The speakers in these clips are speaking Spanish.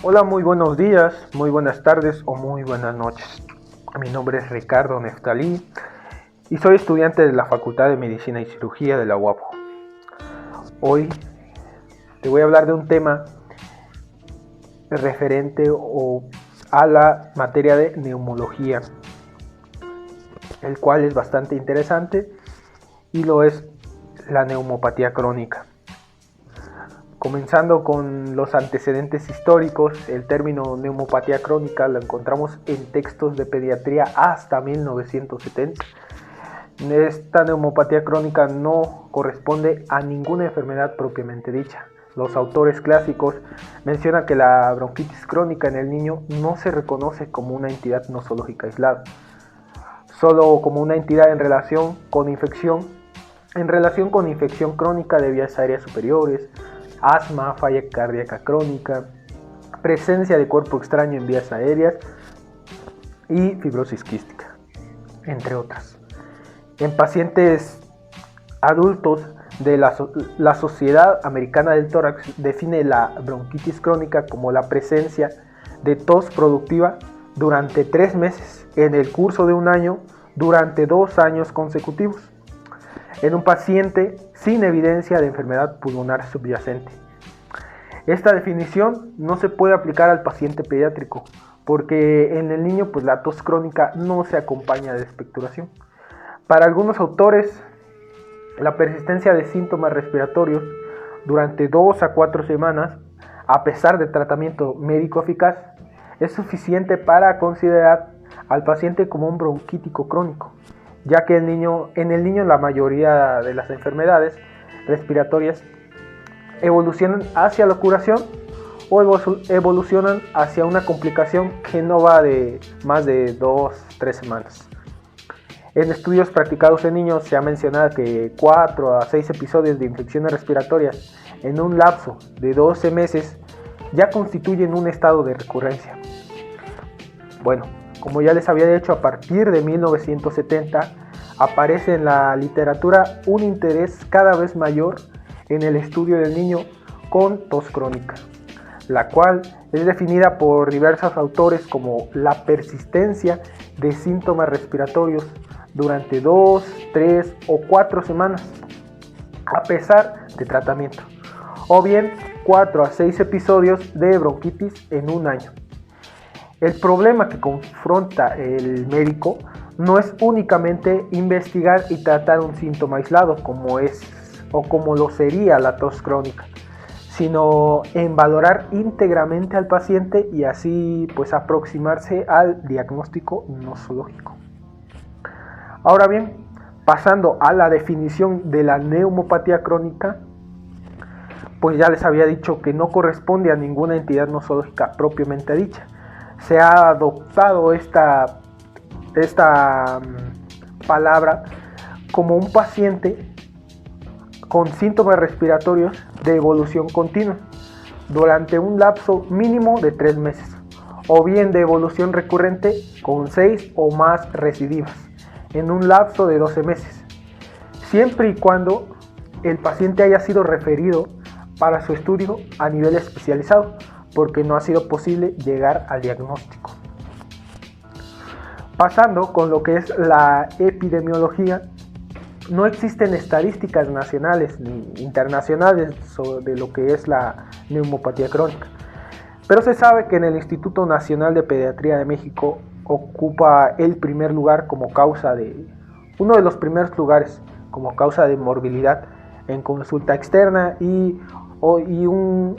Hola, muy buenos días, muy buenas tardes o muy buenas noches. Mi nombre es Ricardo Neftalí y soy estudiante de la Facultad de Medicina y Cirugía de la UAPO. Hoy te voy a hablar de un tema referente a la materia de neumología, el cual es bastante interesante y lo es la neumopatía crónica. Comenzando con los antecedentes históricos, el término neumopatía crónica lo encontramos en textos de pediatría hasta 1970. Esta neumopatía crónica no corresponde a ninguna enfermedad propiamente dicha. Los autores clásicos mencionan que la bronquitis crónica en el niño no se reconoce como una entidad nosológica aislada, solo como una entidad en relación con infección crónica de vías aéreas superiores, asma, falla cardíaca crónica, presencia de cuerpo extraño en vías aéreas y fibrosis quística, entre otras. En pacientes adultos de la Sociedad Americana del Tórax define la bronquitis crónica como la presencia de tos productiva durante 3 meses en el curso de un año durante 2 años consecutivos, en un paciente sin evidencia de enfermedad pulmonar subyacente. Esta definición no se puede aplicar al paciente pediátrico, porque en el niño la tos crónica no se acompaña de expectoración. Para algunos autores, la persistencia de síntomas respiratorios durante 2 a 4 semanas, a pesar de tratamiento médico eficaz, es suficiente para considerar al paciente como un bronquítico crónico, ya que en el niño la mayoría de las enfermedades respiratorias evolucionan hacia la curación o evolucionan hacia una complicación que no va de más de 2-3 semanas. En estudios practicados en niños se ha mencionado que 4 a 6 episodios de infecciones respiratorias en un lapso de 12 meses ya constituyen un estado de recurrencia. Bueno, como ya les había dicho, a partir de 1970 aparece en la literatura un interés cada vez mayor en el estudio del niño con tos crónica, la cual es definida por diversos autores como la persistencia de síntomas respiratorios durante 2, 3 o 4 semanas, a pesar de tratamiento, o bien 4 a 6 episodios de bronquitis en un año. El problema que confronta el médico no es únicamente investigar y tratar un síntoma aislado como lo sería la tos crónica, sino en valorar íntegramente al paciente y así aproximarse al diagnóstico nosológico. Ahora bien, pasando a la definición de la neumopatía crónica, ya les había dicho que no corresponde a ninguna entidad nosológica propiamente dicha. Se ha adoptado esta palabra como un paciente con síntomas respiratorios de evolución continua durante un lapso mínimo de 3 meses, o bien de evolución recurrente con 6 o más recidivas en un lapso de 12 meses, siempre y cuando el paciente haya sido referido para su estudio a nivel especializado, porque no ha sido posible llegar al diagnóstico. Pasando con lo que es la epidemiología, no existen estadísticas nacionales ni internacionales sobre lo que es la neumopatía crónica, pero se sabe que en el Instituto Nacional de Pediatría de México ocupa el primer lugar uno de los primeros lugares como causa de morbilidad en consulta externa y un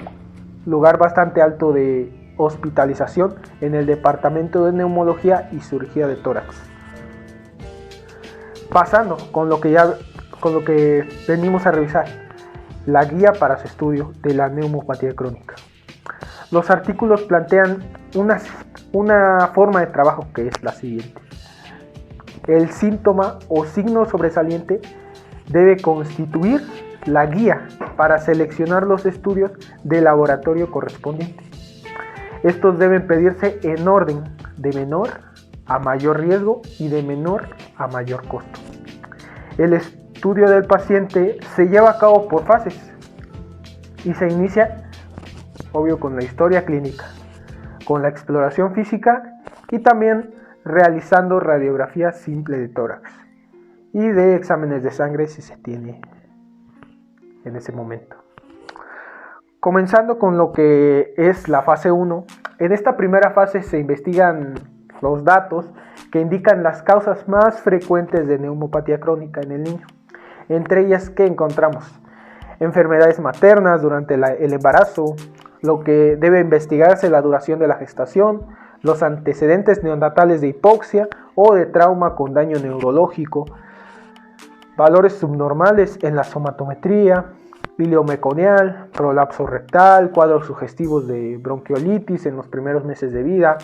lugar bastante alto de hospitalización en el departamento de neumología y cirugía de tórax. Pasando con lo que venimos a revisar, la guía para su estudio de la neumopatía crónica. Los artículos plantean una forma de trabajo que es la siguiente. El síntoma o signo sobresaliente debe constituir la guía para seleccionar los estudios de laboratorio correspondiente. Estos deben pedirse en orden de menor a mayor riesgo y de menor a mayor costo. El estudio del paciente se lleva a cabo por fases y se inicia, obvio, con la historia clínica, con la exploración física y también realizando radiografía simple de tórax y de exámenes de sangre si se tiene en ese momento. Comenzando con lo que es la fase 1, en esta primera fase se investigan los datos que indican las causas más frecuentes de neumopatía crónica en el niño. Entre ellas, ¿qué encontramos? Enfermedades maternas durante el embarazo, lo que debe investigarse la duración de la gestación, los antecedentes neonatales de hipoxia o de trauma con daño neurológico, valores subnormales en la somatometría, biliomeconial, prolapso rectal, cuadros sugestivos de bronquiolitis en los primeros meses de vida,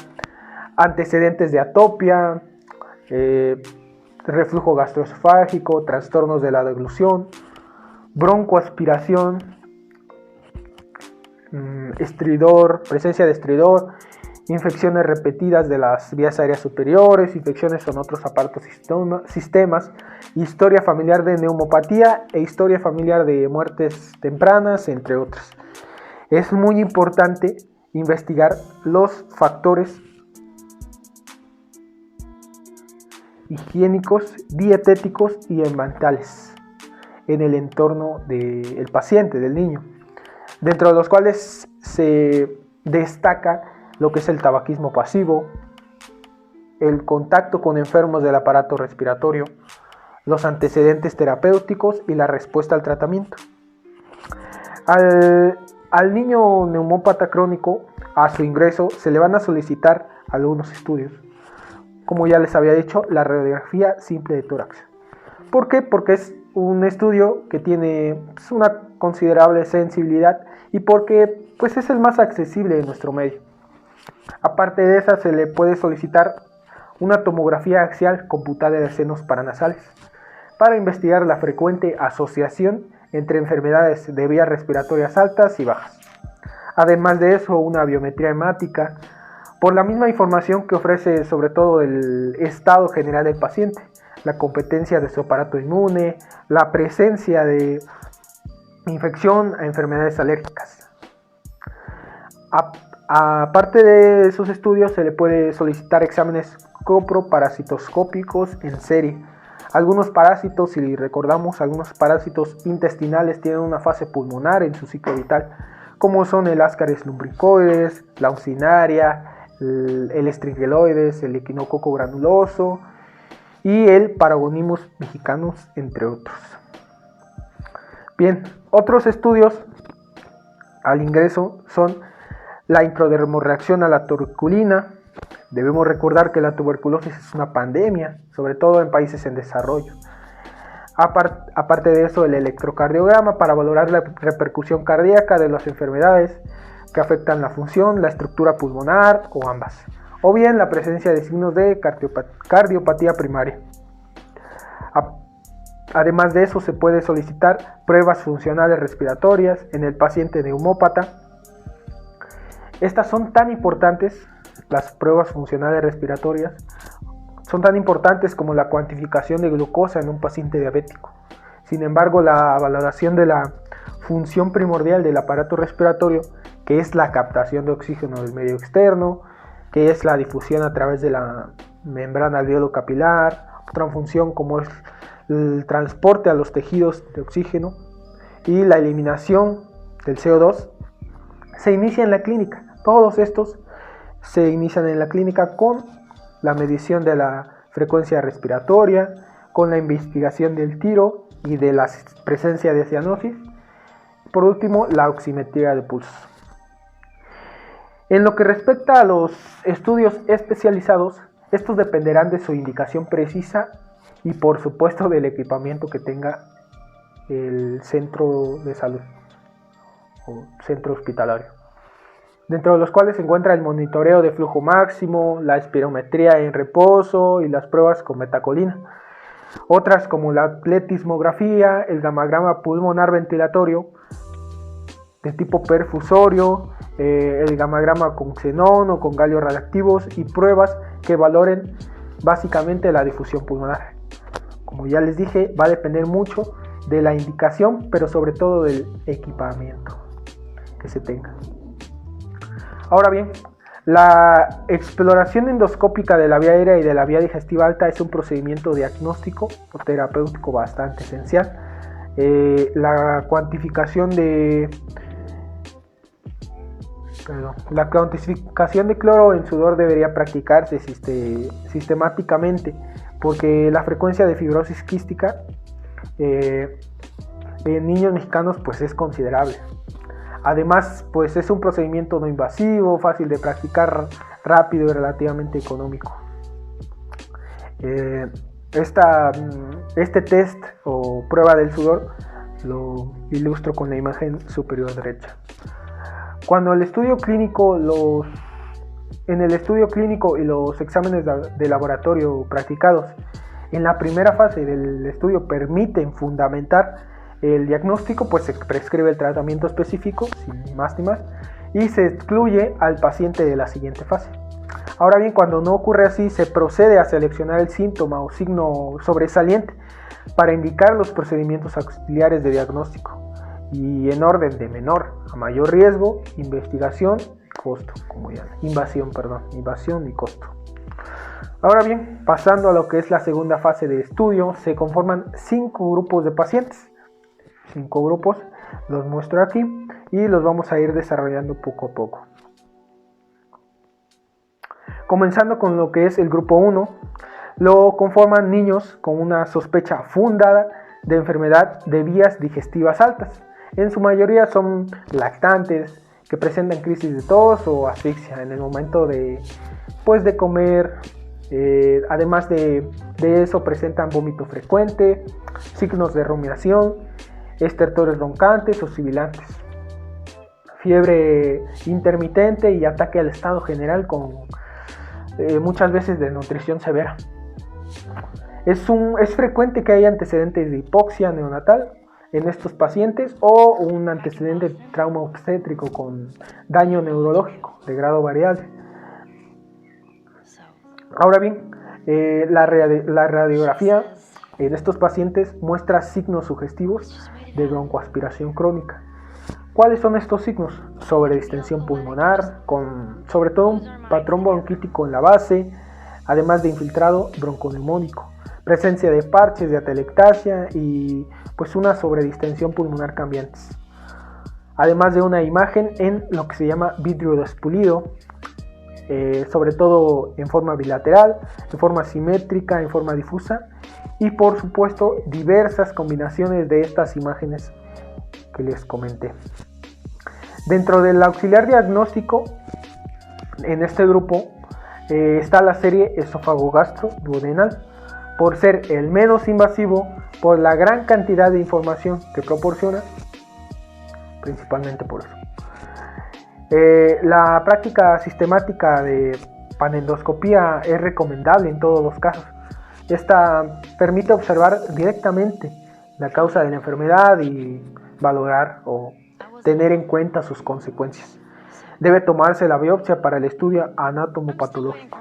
antecedentes de atopia, reflujo gastroesofágico, trastornos de la deglución, broncoaspiración, estridor, presencia de estridor, infecciones repetidas de las vías aéreas superiores, infecciones en otros aparatos sistemas, historia familiar de neumopatía e historia familiar de muertes tempranas, entre otras. Es muy importante investigar los factores higiénicos, dietéticos y ambientales en el entorno del paciente, del niño, dentro de los cuales se destaca lo que es el tabaquismo pasivo, el contacto con enfermos del aparato respiratorio, los antecedentes terapéuticos y la respuesta al tratamiento. Al niño neumópata crónico, a su ingreso, se le van a solicitar algunos estudios. Como ya les había dicho, la radiografía simple de tórax. ¿Por qué? Porque es un estudio que tiene una considerable sensibilidad y porque es el más accesible de nuestro medio. Aparte de esa, se le puede solicitar una tomografía axial computada de senos paranasales para investigar la frecuente asociación entre enfermedades de vías respiratorias altas y bajas. Además de eso, una biometría hemática, por la misma información que ofrece sobre todo el estado general del paciente, la competencia de su aparato inmune, la presencia de infección a enfermedades alérgicas. Aparte de esos estudios, se le puede solicitar exámenes coproparasitoscópicos en serie. Algunos parásitos, si recordamos, algunos parásitos intestinales tienen una fase pulmonar en su ciclo vital, como son el Ascaris lumbricoides, la Uncinaria, el Stringyloides, el Echinococo granuloso y el Paragonimus mexicanus, entre otros. Bien, otros estudios al ingreso son la intradermorreacción a la tuberculina. Debemos recordar que la tuberculosis es una pandemia, sobre todo en países en desarrollo. Aparte de eso, el electrocardiograma para valorar la repercusión cardíaca de las enfermedades que afectan la función, la estructura pulmonar o ambas, o bien la presencia de signos de cardiopatía primaria. Además de eso, se puede solicitar pruebas funcionales respiratorias en el paciente neumópata. Estas son tan importantes, las pruebas funcionales respiratorias, son tan importantes como la cuantificación de glucosa en un paciente diabético. Sin embargo, la valoración de la función primordial del aparato respiratorio, que es la captación de oxígeno del medio externo, que es la difusión a través de la membrana alveolo capilar, otra función como es el transporte a los tejidos de oxígeno y la eliminación del CO2, se inicia en la clínica. Todos estos se inician en la clínica con la medición de la frecuencia respiratoria, con la investigación del tiro y de la presencia de cianosis. Por último, la oximetría de pulso. En lo que respecta a los estudios especializados, estos dependerán de su indicación precisa y por supuesto del equipamiento que tenga el centro de salud o centro hospitalario, dentro de los cuales se encuentra el monitoreo de flujo máximo, la espirometría en reposo y las pruebas con metacolina. Otras como la atletismografía, el gamagrama pulmonar ventilatorio de tipo perfusorio, el gamagrama con xenón o con galios radiactivos y pruebas que valoren básicamente la difusión pulmonar. Como ya les dije, va a depender mucho de la indicación, pero sobre todo del equipamiento que se tenga. Ahora bien, La exploración endoscópica de la vía aérea y de la vía digestiva alta es un procedimiento diagnóstico o terapéutico bastante esencial. La cuantificación de cloro en sudor debería practicarse sistemáticamente, porque la frecuencia de fibrosis quística en niños mexicanos pues es considerable. Además, pues es un procedimiento no invasivo, fácil de practicar, rápido y relativamente económico. Este test o prueba del sudor lo ilustro con la imagen superior derecha. Cuando en el estudio clínico y los exámenes de laboratorio practicados en la primera fase del estudio permiten fundamentar el diagnóstico, pues se prescribe el tratamiento específico, sin más ni más, y se excluye al paciente de la siguiente fase. Ahora bien, cuando no ocurre así, se procede a seleccionar el síntoma o signo sobresaliente para indicar los procedimientos auxiliares de diagnóstico, y en orden de menor a mayor riesgo, invasión y costo. Ahora bien, pasando a lo que es la segunda fase de estudio, se conforman 5 grupos de pacientes. 5 grupos, los muestro aquí y los vamos a ir desarrollando poco a poco. Comenzando con lo que es el grupo 1, lo conforman niños con una sospecha fundada de enfermedad de vías digestivas altas. En su mayoría son lactantes que presentan crisis de tos o asfixia en el momento de comer. Además de eso, presentan vómito frecuente, signos de rumiación, estertores roncantes o sibilantes, fiebre intermitente y ataque al estado general con muchas veces de nutrición severa. Es frecuente que haya antecedentes de hipoxia neonatal en estos pacientes o un antecedente de trauma obstétrico con daño neurológico de grado variable. Ahora bien, la radiografía en estos pacientes muestra signos sugestivos de broncoaspiración crónica. ¿Cuáles son estos signos? Sobredistensión pulmonar, con sobre todo un patrón bronquítico en la base, además de infiltrado bronconeumónico, presencia de parches de atelectasia y pues una sobredistensión pulmonar cambiantes. Además de una imagen en lo que se llama vidrio despulido, sobre todo en forma bilateral, en forma simétrica, en forma difusa, y por supuesto diversas combinaciones de estas imágenes que les comenté. Dentro del auxiliar diagnóstico, en este grupo está la serie esófago-gastro-duodenal, por ser el menos invasivo, por la gran cantidad de información que proporciona, principalmente por eso. La práctica sistemática de panendoscopía es recomendable en todos los casos. Esta permite observar directamente la causa de la enfermedad y valorar o tener en cuenta sus consecuencias. Debe tomarse la biopsia para el estudio anatomopatológico.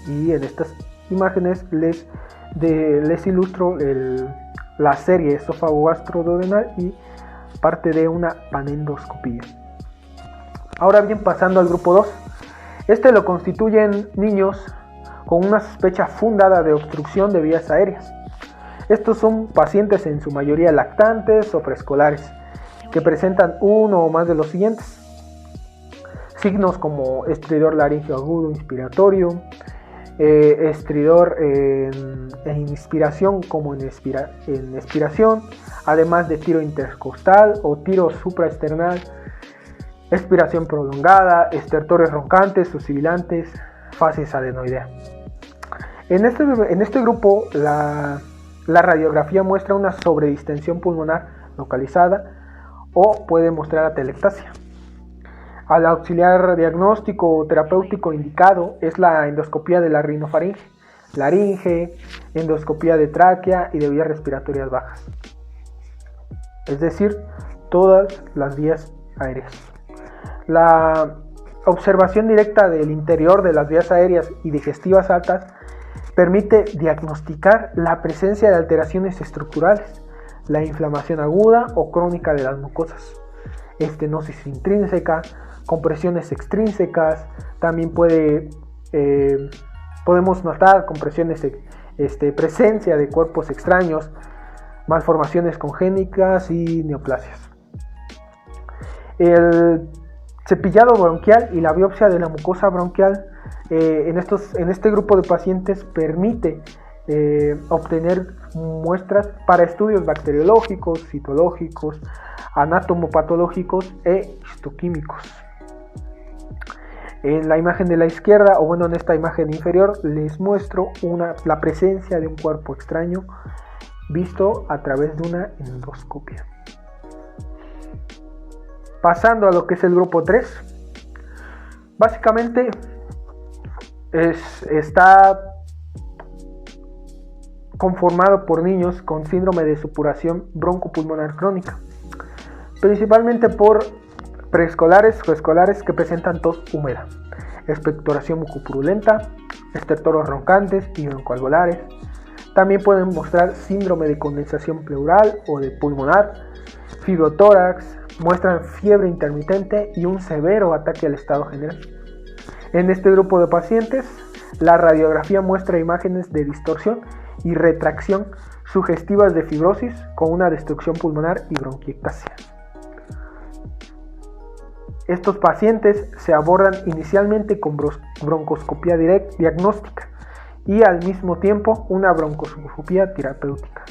Y en estas imágenes les ilustro la serie esófago-gastroduodenal y parte de una panendoscopía. Ahora bien, pasando al grupo 2, este lo constituyen niños con una sospecha fundada de obstrucción de vías aéreas. Estos son pacientes en su mayoría lactantes o preescolares que presentan uno o más de los siguientes signos como estridor laríngeo agudo inspiratorio, estridor en inspiración como en expiración, además de tiro intercostal o tiro supraesternal, expiración prolongada, estertores roncantes o sibilantes, fases adenoidea. En este grupo la radiografía muestra una sobredistensión pulmonar localizada o puede mostrar atelectasia. Al auxiliar diagnóstico o terapéutico indicado es la endoscopía de la rinofaringe, laringe, endoscopía de tráquea y de vías respiratorias bajas, es decir, todas las vías aéreas. La observación directa del interior de las vías aéreas y digestivas altas permite diagnosticar la presencia de alteraciones estructurales, la inflamación aguda o crónica de las mucosas, estenosis intrínseca, compresiones extrínsecas, también podemos notar compresiones, presencia de cuerpos extraños, malformaciones congénitas y neoplasias. El cepillado bronquial y la biopsia de la mucosa bronquial en este grupo de pacientes permite obtener muestras para estudios bacteriológicos, citológicos, anatomopatológicos e histoquímicos. En la imagen de la izquierda, o bueno, en esta imagen inferior, les muestro la presencia de un cuerpo extraño visto a través de una endoscopia. Pasando a lo que es el grupo 3, básicamente está conformado por niños con síndrome de supuración broncopulmonar crónica, principalmente por preescolares o escolares que presentan tos húmeda, expectoración mucopurulenta, estertoros roncantes y broncoalveolares. También pueden mostrar síndrome de condensación pleural o de pulmonar, fibrotórax, muestran fiebre intermitente y un severo ataque al estado general. En este grupo de pacientes, la radiografía muestra imágenes de distorsión y retracción sugestivas de fibrosis con una destrucción pulmonar y bronquiectasia. Estos pacientes se abordan inicialmente con broncoscopía diagnóstica y al mismo tiempo una broncoscopía terapéutica.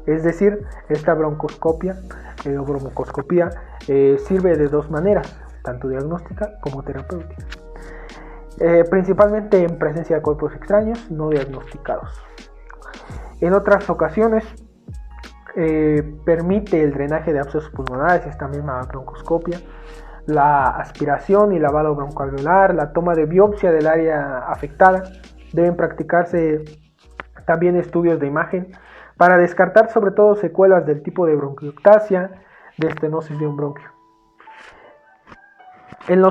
Es decir, esta broncoscopia o broncoscopía sirve de dos maneras, tanto diagnóstica como terapéutica. Principalmente en presencia de cuerpos extraños no diagnosticados. En otras ocasiones permite el drenaje de abscesos pulmonares, esta misma broncoscopia, la aspiración y lavado broncoalveolar, la toma de biopsia del área afectada. Deben practicarse también estudios de imagen para descartar sobre todo secuelas del tipo de bronquiectasia, de estenosis de un bronquio. En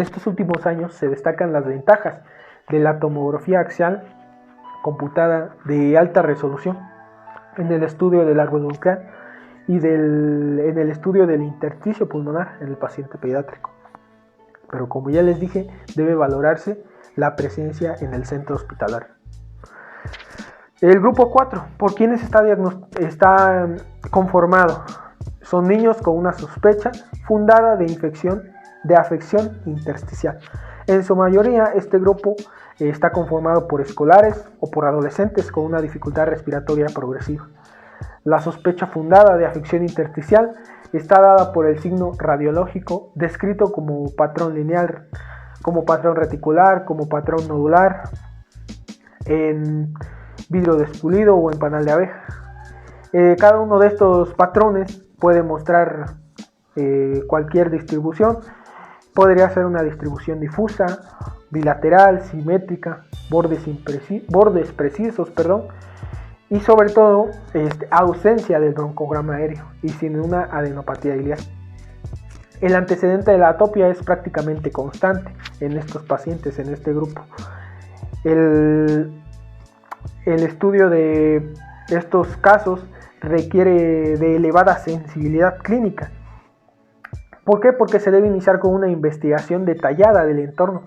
estos últimos años se destacan las ventajas de la tomografía axial computada de alta resolución en el estudio del árbol bronquial y en el estudio del intersticio pulmonar en el paciente pediátrico. Pero como ya les dije, debe valorarse la presencia en el centro hospitalario. El grupo 4, ¿por quiénes está conformado? Son niños con una sospecha fundada de afección intersticial. En su mayoría, este grupo está conformado por escolares o por adolescentes con una dificultad respiratoria progresiva. La sospecha fundada de afección intersticial está dada por el signo radiológico descrito como patrón lineal, como patrón reticular, como patrón nodular, en vidrio despulido o en panal de abeja. Cada uno de estos patrones puede mostrar cualquier distribución. Podría ser una distribución difusa, bilateral, simétrica, bordes precisos, y sobre todo ausencia del broncograma aéreo y sin una adenopatía iliac. El antecedente de la atopia es prácticamente constante en estos pacientes, en este grupo. El estudio de estos casos requiere de elevada sensibilidad clínica. ¿Por qué? Porque se debe iniciar con una investigación detallada del entorno,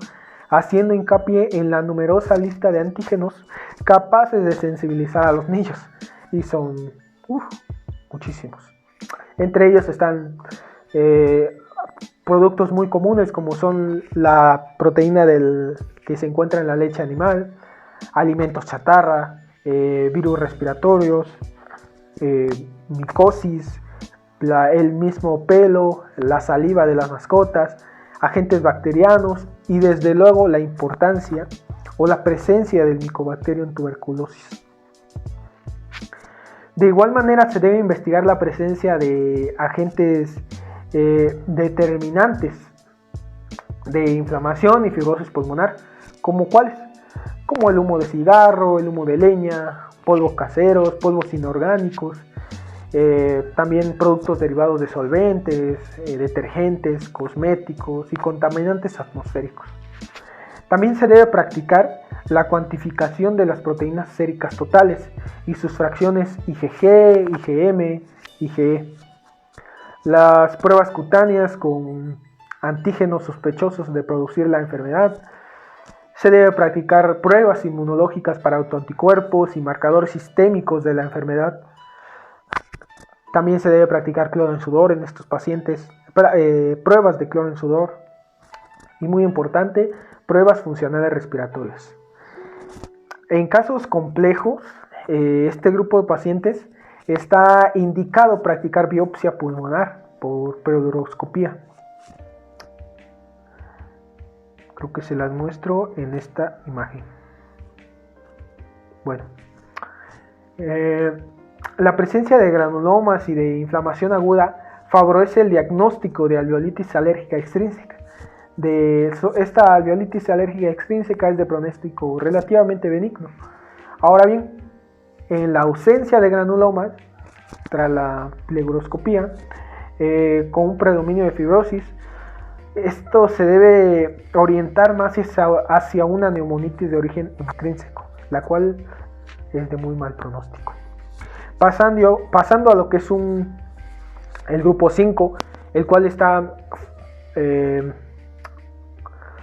haciendo hincapié en la numerosa lista de antígenos capaces de sensibilizar a los niños, y son muchísimos. Entre ellos están productos muy comunes como son la proteína que se encuentra en la leche animal, alimentos chatarra, virus respiratorios, micosis, el mismo pelo, la saliva de las mascotas, agentes bacterianos y desde luego la importancia o la presencia del Mycobacterium tuberculosis. De igual manera se debe investigar la presencia de agentes determinantes de inflamación y fibrosis pulmonar, como cuáles, como el humo de cigarro, el humo de leña, polvos caseros, polvos inorgánicos, también productos derivados de solventes, detergentes, cosméticos y contaminantes atmosféricos. También se debe practicar la cuantificación de las proteínas séricas totales y sus fracciones IgG, IgM, IgE. Las pruebas cutáneas con antígenos sospechosos de producir la enfermedad. Se debe practicar pruebas inmunológicas para autoanticuerpos y marcadores sistémicos de la enfermedad. También se debe practicar cloro en sudor en estos pacientes, pruebas de cloro en sudor. Y muy importante, pruebas funcionales respiratorias. En casos complejos, este grupo de pacientes está indicado practicar biopsia pulmonar por pleuroscopía. Creo que se las muestro en esta imagen. Bueno, la presencia de granulomas y de inflamación aguda favorece el diagnóstico de alveolitis alérgica extrínseca. Esta alveolitis alérgica extrínseca es de pronóstico relativamente benigno. Ahora bien, en la ausencia de granulomas, tras la pleuroscopía, con un predominio de fibrosis, esto se debe orientar más hacia una neumonitis de origen intrínseco, la cual es de muy mal pronóstico. Pasando a lo que es el grupo 5, el cual está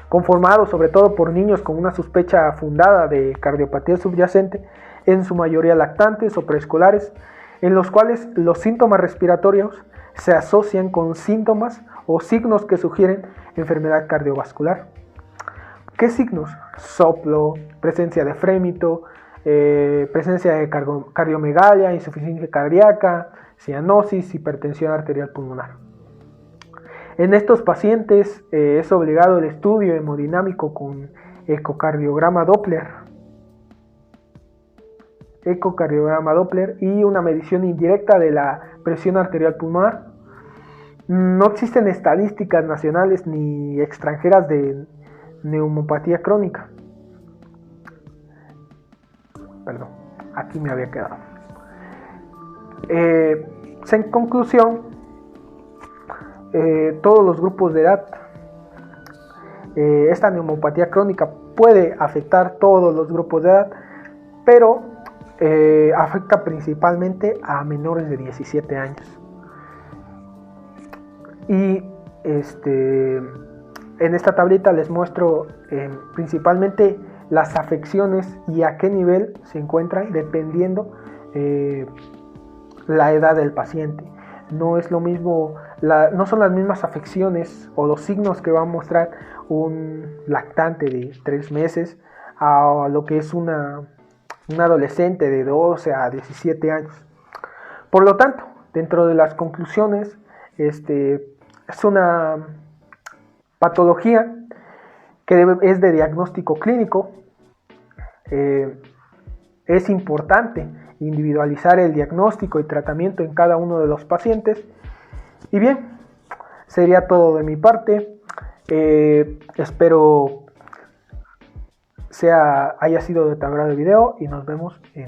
conformado sobre todo por niños con una sospecha fundada de cardiopatía subyacente, en su mayoría lactantes o preescolares, en los cuales los síntomas respiratorios se asocian con síntomas o signos que sugieren enfermedad cardiovascular. ¿Qué signos? Soplo, presencia de frémito, presencia de cardiomegalia, insuficiencia cardíaca, cianosis, hipertensión arterial pulmonar. En estos pacientes es obligado el estudio hemodinámico con ecocardiograma Doppler y una medición indirecta de la presión arterial pulmonar. No existen estadísticas nacionales ni extranjeras de neumopatía crónica. Perdón, aquí me había quedado. En conclusión, todos los grupos de edad, esta neumopatía crónica puede afectar todos los grupos de edad, pero afecta principalmente a menores de 17 años. Y en esta tablita les muestro principalmente las afecciones y a qué nivel se encuentran dependiendo la edad del paciente. No es lo mismo, no son las mismas afecciones o los signos que va a mostrar un lactante de 3 meses a lo que es un adolescente de 12 a 17 años. Por lo tanto, dentro de las conclusiones, es una patología que es de diagnóstico clínico. Es importante individualizar el diagnóstico y tratamiento en cada uno de los pacientes. Y bien, sería todo de mi parte. Espero haya sido de tu agrado el video y nos vemos en